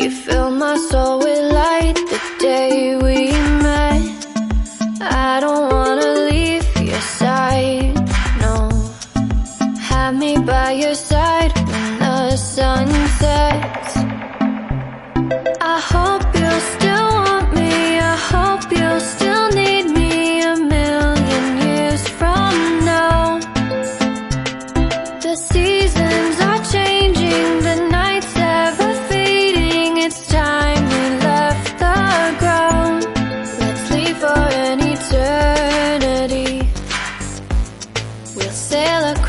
You fill my soul with light the day we met. I don't wanna leave your side, no. Have me by your side when the sun sets. I hope you'll still want me, I hope you'll still need me a million years from now. The seasons are changing, the nights ever fading. It's time we left the ground. Let's leave for an eternity. We'll sail across